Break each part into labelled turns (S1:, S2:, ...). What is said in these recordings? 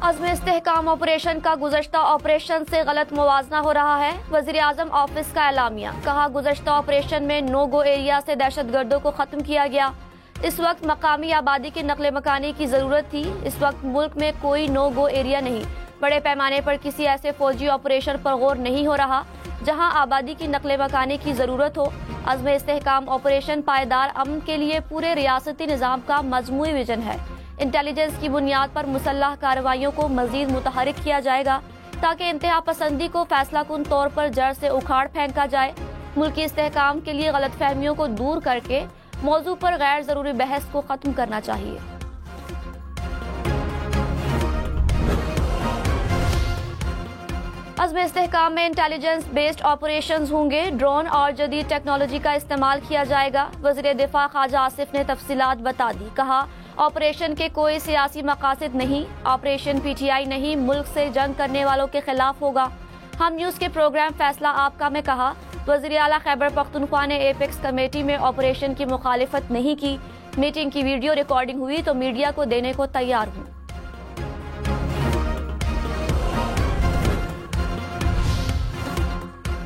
S1: عزم استحکام آپریشن کا گزشتہ آپریشن سے غلط موازنہ ہو رہا ہے، وزیر اعظم آفس کا اعلامیہ۔ کہا گزشتہ آپریشن میں نو گو ایریا سے دہشت گردوں کو ختم کیا گیا۔ اس وقت مقامی آبادی کی نقل مکانی کی ضرورت تھی، اس وقت ملک میں کوئی نو گو ایریا نہیں۔ بڑے پیمانے پر کسی ایسے فوجی آپریشن پر غور نہیں ہو رہا جہاں آبادی کی نقل مکانی کی ضرورت ہو۔ عزم استحکام آپریشن پائیدار امن کے لیے پورے ریاستی نظام کا مجموعی ویژن ہے۔ انٹیلیجنس کی بنیاد پر مسلح کارروائیوں کو مزید متحرک کیا جائے گا تاکہ انتہا پسندی کو فیصلہ کن طور پر جڑ سے اکھاڑ پھینکا جائے۔ ملکی استحکام کے لیے غلط فہمیوں کو دور کر کے موضوع پر غیر ضروری بحث کو ختم کرنا چاہیے۔ عزم استحکام میں انٹیلیجنس بیسڈ آپریشنز ہوں گے، ڈرون اور جدید ٹیکنالوجی کا استعمال کیا جائے گا۔ وزیر دفاع خواجہ آصف نے تفصیلات بتا دی۔ کہا آپریشن کے کوئی سیاسی مقاصد نہیں، آپریشن پی ٹی آئی نہیں، ملک سے جنگ کرنے والوں کے خلاف ہوگا۔ ہم نیوز کے پروگرام فیصلہ آپ کا میں کہا وزیر اعلیٰ خیبر پختونخوا نے ایپیکس کمیٹی میں آپریشن کی مخالفت نہیں کی۔ میٹنگ کی ویڈیو ریکارڈنگ ہوئی تو میڈیا کو دینے کو تیار ہوں۔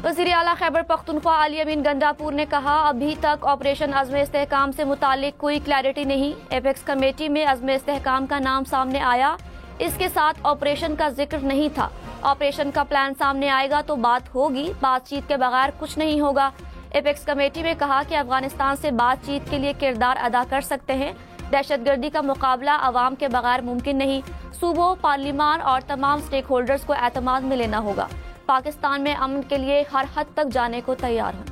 S1: وزیر اعلیٰ خیبر پختونخوا علی امین گنڈاپور نے کہا ابھی تک آپریشن عزم استحکام سے متعلق کوئی کلیئرٹی نہیں۔ ایپیکس کمیٹی میں عزم استحکام کا نام سامنے آیا، اس کے ساتھ آپریشن کا ذکر نہیں تھا۔ آپریشن کا پلان سامنے آئے گا تو بات ہوگی، بات چیت کے بغیر کچھ نہیں ہوگا۔ ایپیکس کمیٹی میں کہا کہ افغانستان سے بات چیت کے لیے کردار ادا کر سکتے ہیں، دہشت گردی کا مقابلہ عوام کے بغیر ممکن نہیں۔ صوبوں، پارلیمان اور تمام سٹیک ہولڈرز کو اعتماد میں لینا ہوگا۔ پاکستان میں امن کے لیے ہر حد تک جانے کو تیار ہوں۔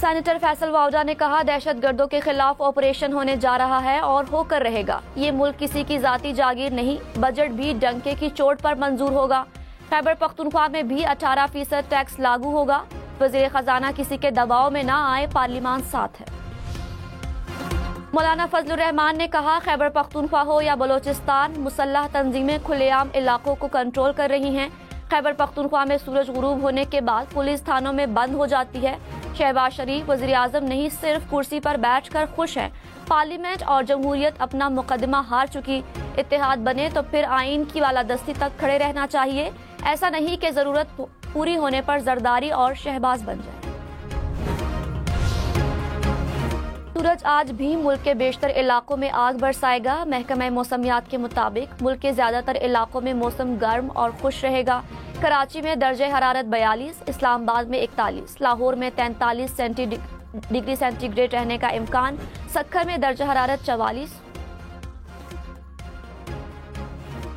S1: سینیٹر فیصل واوڈا نے کہا دہشت گردوں کے خلاف آپریشن ہونے جا رہا ہے اور ہو کر رہے گا۔ یہ ملک کسی کی ذاتی جاگیر نہیں، بجٹ بھی ڈنکے کی چوٹ پر منظور ہوگا۔ خیبر پختونخوا میں بھی 18% ٹیکس لاگو ہوگا۔ وزیر خزانہ کسی کے دباؤ میں نہ آئے، پارلیمان ساتھ ہے۔ مولانا فضل الرحمان نے کہا خیبر پختونخوا ہو یا بلوچستان، مسلح تنظیمیں کھلے عام علاقوں کو کنٹرول کر رہی ہیں۔ خیبر پختونخوا میں سورج غروب ہونے کے بعد پولیس تھانوں میں بند ہو جاتی ہے۔ شہباز شریف وزیر اعظم نہیں صرف کرسی پر بیٹھ کر خوش ہیں، پارلیمنٹ اور جمہوریت اپنا مقدمہ ہار چکی۔ اتحاد بنے تو پھر آئین کی بالادستی تک کھڑے رہنا چاہیے، ایسا نہیں کہ ضرورت پوری ہونے پر زرداری اور شہباز بن جائے۔ سورج آج بھی ملک کے بیشتر علاقوں میں آگ برسائے گا۔ محکمہ موسمیات کے مطابق ملک کے زیادہ تر علاقوں میں موسم گرم اور خوش رہے گا۔ کراچی میں درجہ حرارت 42، اسلام آباد میں 41، لاہور میں 43 ڈگری سینٹی گریڈ رہنے کا امکان، سکھر میں درجہ حرارت 44۔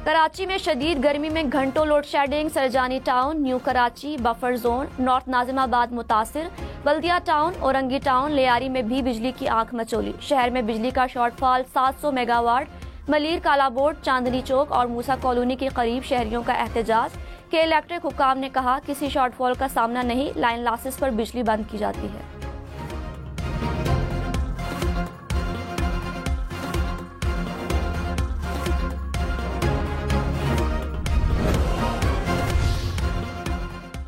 S1: کراچی میں شدید گرمی میں گھنٹوں load shedding, Surjani Town, New Karachi, Buffer Zone, North Nazimabad متاثر، بلدیہ ٹاؤن، اورنگی ٹاؤن، لیاری میں بھی بجلی کی آنکھ مچولی۔ شہر میں بجلی کا short fall 700 mega what. Malir, کالا بورڈ، چاندنی چوک اور موسیٰ کالونی کے قریب شہریوں کا احتجاج کہ الیکٹرک حکام نے کہا کسی شارٹ فال کا سامنا نہیں، لائن لاسز پر بجلی بند کی جاتی ہے۔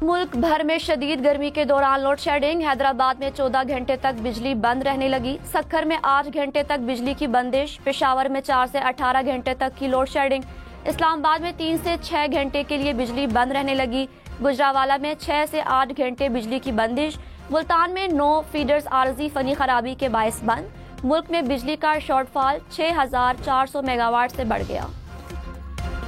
S1: ملک بھر میں شدید گرمی کے دوران لوڈ شیڈنگ، حیدرآباد میں 14 گھنٹے تک بجلی بند رہنے لگی، سکھر میں 8 گھنٹے تک بجلی کی بندش، پشاور میں 4 سے 18 گھنٹے تک کی لوڈ شیڈنگ، اسلام آباد میں 3 سے 6 گھنٹے کے لیے بجلی بند رہنے لگی، گجرانوالہ میں 6 سے 8 گھنٹے بجلی کی بندش، ملتان میں 9 فیڈرز عارضی فنی خرابی کے باعث بند۔ ملک میں بجلی کا شارٹ فال 6400 میگا واٹ سے بڑھ گیا۔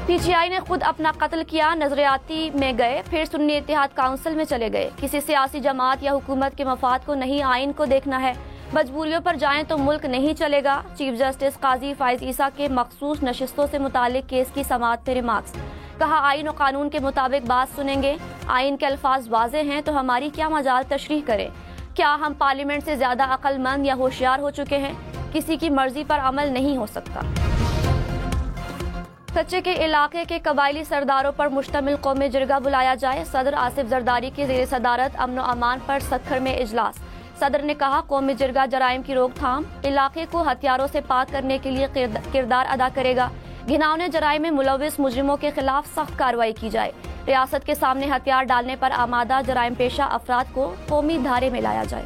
S1: پی ٹی آئی نے خود اپنا قتل کیا، نظریاتی میں گئے پھر سنی اتحاد کونسل میں چلے گئے۔ کسی سیاسی جماعت یا حکومت کے مفاد کو نہیں، آئین کو دیکھنا ہے۔ مجبوریوں پر جائیں تو ملک نہیں چلے گا۔ چیف جسٹس قاضی فائز عیسیٰ کے مخصوص نشستوں سے متعلق کیس کی سماعت پہ ریمارکس۔ کہا آئین و قانون کے مطابق بات سنیں گے، آئین کے الفاظ واضح ہیں تو ہماری کیا مجال تشریح کریں؟ کیا ہم پارلیمنٹ سے زیادہ عقل مند یا ہوشیار ہو چکے ہیں؟ کسی کی مرضی پر عمل نہیں ہو سکتا۔ کچے کے علاقے کے قبائلی سرداروں پر مشتمل قومی جرگہ بلایا جائے، صدر آصف زرداری کی زیر صدارت امن و امان پر سکھر میں اجلاس۔ صدر نے کہا قومی جرگہ جرائم کی روک تھام، علاقے کو ہتھیاروں سے پاک کرنے کے لیے کردار ادا کرے گا۔ گھناؤنے جرائم میں ملوث مجرموں کے خلاف سخت کارروائی کی جائے۔ ریاست کے سامنے ہتھیار ڈالنے پر آمادہ جرائم پیشہ افراد کو قومی دھارے میں لایا جائے۔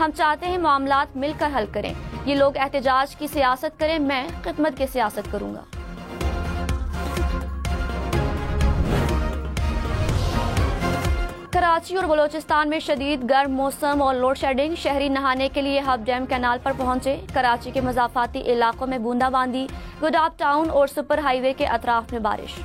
S1: ہم چاہتے ہیں معاملات مل کر حل کریں. یہ لوگ احتجاج کی سیاست کریں، میں خدمت کی سیاست کروں گا. کراچی اور بلوچستان میں شدید گرم موسم اور لوڈ شیڈنگ. شہری نہانے کے لیے ہب ڈیم کینال پر پہنچے. کراچی کے مضافاتی علاقوں میں بوندا باندی. گڈاب ٹاؤن اور سپر ہائی وے کے اطراف میں بارش.